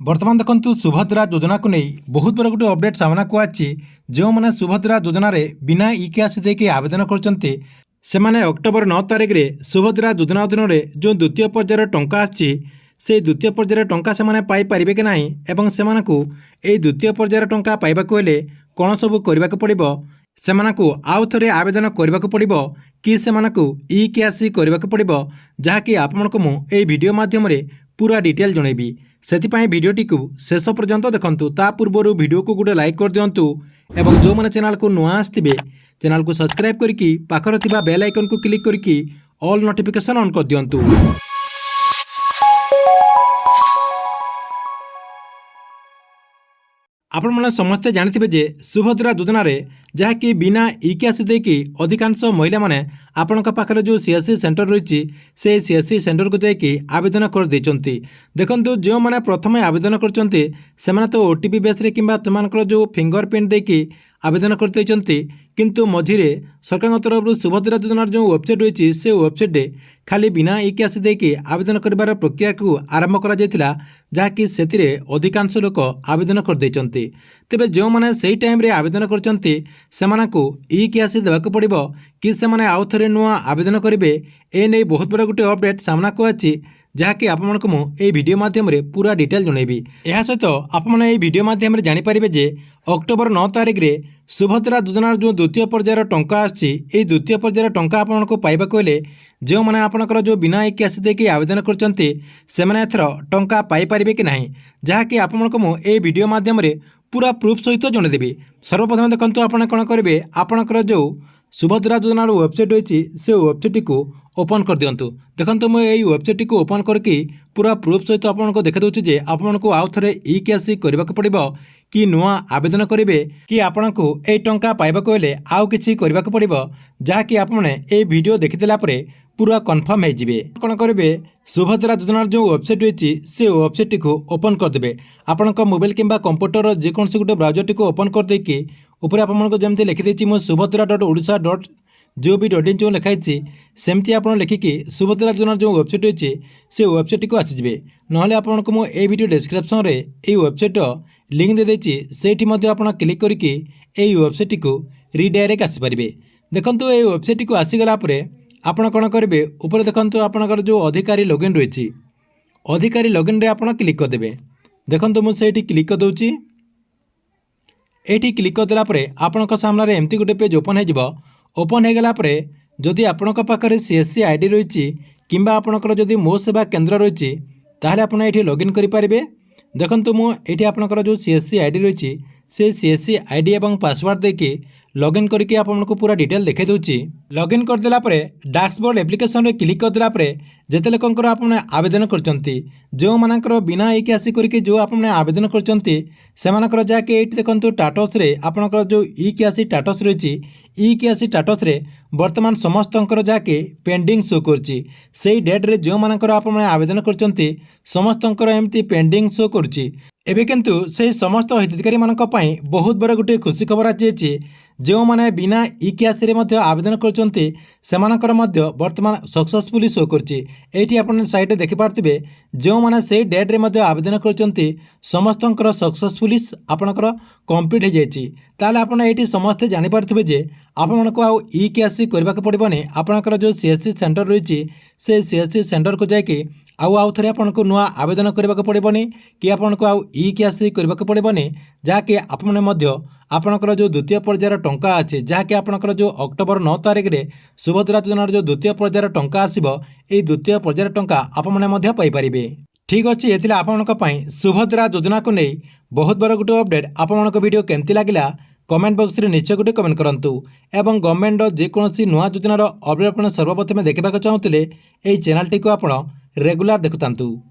बर्तमान देखु सुभद्रा योजना को नहीं बहुत बड़ा गोटे अपडेट सामना को आछि। जो मैंने सुभद्रा योजना रे बिना इतिहास देके आवेदन करछन्ते सेमाने अक्टोबर 9 तारिख रे सुभद्रा योजना अधीन रे जो द्वितीय पर्यायर टंका आछि से द्वितीय पर्यायर टंका सेमाने पाई परिबे कि नाही एवं सेमानकु ए द्वितीय पर्यायर टंका पाइबाकु हेले कोन सब करबाक पड़िबो, सेमानकु आउ थरे आवेदन करबाक पड़िबो कि सेमानकु ई केआसी करबाक पड़िबो, जहाँकि आपमनकु मु ए वीडियो माध्यम रे पूरा डिटेल जणेबी। सेथिपाई वीडियोटी को शेष पर्यंत देखंतु। ता पूर्व वीडियो को गोटे लाइक कर दियंतु एवं जो मैंने चैनल को नुआ आसथिबे चैनल को सब्सक्राइब करके पाखर थिबा बेल आइकन को क्लिक करके ऑल नोटिफिकेशन ऑन कर दियंतु। आपण मैंने समस्ते जानिथिबे जे सुभद्रा योजना रे जहाँकि बिना इतिहास देकी अधिकांश महिला माने आपणक पाखरे जो सीएससी सेंटर रही से सीएससी सेंटर को जाकि आवेदन कर देचंती। देखंतु जो माने प्रथमे आवेदन करचंती सेमाने तो ओटीपी बेस रे किंबा तमानकर जो फिंगरप्रिंट देकी आवेदन कर देचंती, किंतु मझिरे सरकार तरफ सुभद्रा योजना जो वेबसाइट रही से वेबसाइट रे खाली बिना इतिहास देकी आवेदन कर प्रक्रिया को आरंभ करा जायतिला, जहाँकि सेतिरे अधिकांश लोक आवेदन कर देचंती। तेबे जो माने सेही टाइम रे आवेदन करचंती सेमानकु ई केआसी देबाक पड़िबो कि सेमाने आउ थरे नुआ आवेदन करिवे, ए नै बहुत बड़ा गोटे अपडेट सामना को आछि, जहाँकि आपमनकु मु ए वीडियो माध्यम रे पूरा डिटेल जणेबी। एहा सहित आपमने ए वीडियो माध्यम रे जानि परिबे जे अक्टोबर 9 तारिख रे सुभद्रा योजना जो द्वितीय पर्यायर टंका आछि ए द्वितीय पर्यायर टंका आपमनकु पाइबाक हेले जो माने आपनकर जो बिना इतिहास देकी आवेदन करचंती सेमाने एथर टंका पाई परिबे कि नाही, जहाँकि आपमनकु मु ए वीडियो माध्यम रे पूरा प्रूफ सहित जणेदेबी। सर्वप्रथम देखंतु आपण कोन करिवे आपनकर जो सुभद्रा योजना वेबसाइट रही से वेबसाइट को ओपन कर दियंतु। देखंतु मैं यही वेबसाइट को ओपन करके पूरा प्रूफ सहित आपको देखा दूसरी जे आपको आउ थे ई केआसी करबाक पड़िबो कि नुआ आवेदन करेंगे कि आपको ए टंका पाइबाक हेले आउ किछि करबाक पड़िबो, जहाँकि आपने ए वीडियो देखिदेला परे पूरा कन्फर्म हो जिवे। कौन करेंगे सुभद्रा योजना जो वेबसाइट रही से वेबसाइट को ओपन करदे आपण मोबाइल किंबा कंप्यूटर जेकोसी गोटे ब्राउजर को ओपन कर देकी ऊपर आपको जमी लिखिदी मो subbhadra.odisha.gov.in जो लिखाई सेमती आप लिखिकी सुभद्रा योजना जो वेबसाइट रही से वेबसाइट को आसीजे। ना आपको मुझे ये वीडियो डिस्क्रिप्शन रे ये वेबसाइट लिंक दे देछि, सेठी मध्य आपण क्लिक करके ये वेबसाइट को रिडायरेक्ट आसीपारे। देखंतु ये वेबसाइट को आसीगला आपण कौन करेंगे ऊपर देखंतु आपनकर जो अधिकारी लॉगिन रही अधिकारी लॉगिन रे आपण क्लिक करदे। देखंतु मुझे क्लिक कर दूची। एठी क्लिक करदेला परे आपनक सामने एमती गोटे पेज ओपन हो ओपन हो गला परे जदि आपनक पाखरे सीएससी आईडी रही किंबा आपनकर जदि मो सेवा केंद्र रही ताहले आपण एठी लॉगिन करि परिबे। देखंतु मु एठी आपनकर जो सीएससी आईडी रही से सीएससी आईडी एवं पासवर्ड देके लॉगिन करके आपको पूरा डिटेल देखे दूची। लॉगिन करदेला परे डैशबोर्ड एप्लिकेशन रे क्लिक करदेला परे जेते लोकंकर आपने आवेदन करचंती जो मानकर बिना इतिहासी करके जो आपने आवेदन करचंती सेमानकर जाके एठी देखंतु स्टेटस रे आपनकर जो इतिहासी स्टेटस रही इतिहासी स्टेटस रे वर्तमान समस्तंकर जाके पेंडिंग शो करची। सेही डेट रे जो मानकर आपने आवेदन करचंती समस्तंकर एमती पेंडिंग शो करची। एबे किंतु से समस्त हिताधिकारी मानक पई बहुत बड़ा गोटे खुशी खबर आछि जो माने बिना इतिहास रे मध्य आवेदन करचंती सेमानकर मध्य वर्तमान सक्सेसफुली शो करची। एठी आपण साइट देखि पारथिबे जो माने से डेट रे मध्य आवेदन करचंती समस्तंकर सक्सेसफुली आपनकर कंप्लीट हो जायछि। ताले आपण एठी समस्त जानि पारथिबे जे आपनको आउ इतिहास करबाक पड़िबनी। आपनकर जो सीएससी सेंटर रही से सीएससी सेंटर को जाके आउ थे आपको नुआ आवेदन करबाक पड़िबनी कि आपको आउ इतिहास करबाक पड़िबनी, जहाँकि आपने मध्य आपनकर जो द्वितीय पर्यायर टंका अच्छे जहाँकि आपनकर जो अक्टोबर 9 तारिख रे सुभद्रा योजना जो द्वितीय पर्यायर टंका आसीबो ए द्वितीय पर्यायर टंका आपने मध्य पाई परिबे। ठीक अच्छे ये आपनक पई सुभद्रा योजना को नहीं बहुत बड़ा गोटे अपडेट। आपनक वीडियो केमती लागिला कमेंट बॉक्स रे निश्चय गोटे कमेंट करंतु एवं गवर्नमेंट जेकोसी नुआ योजनार अपडेट आप सर्वप्रथमे देखा चाहूँगे ये चैनल टी को आप रेगुलर देखुतांतु।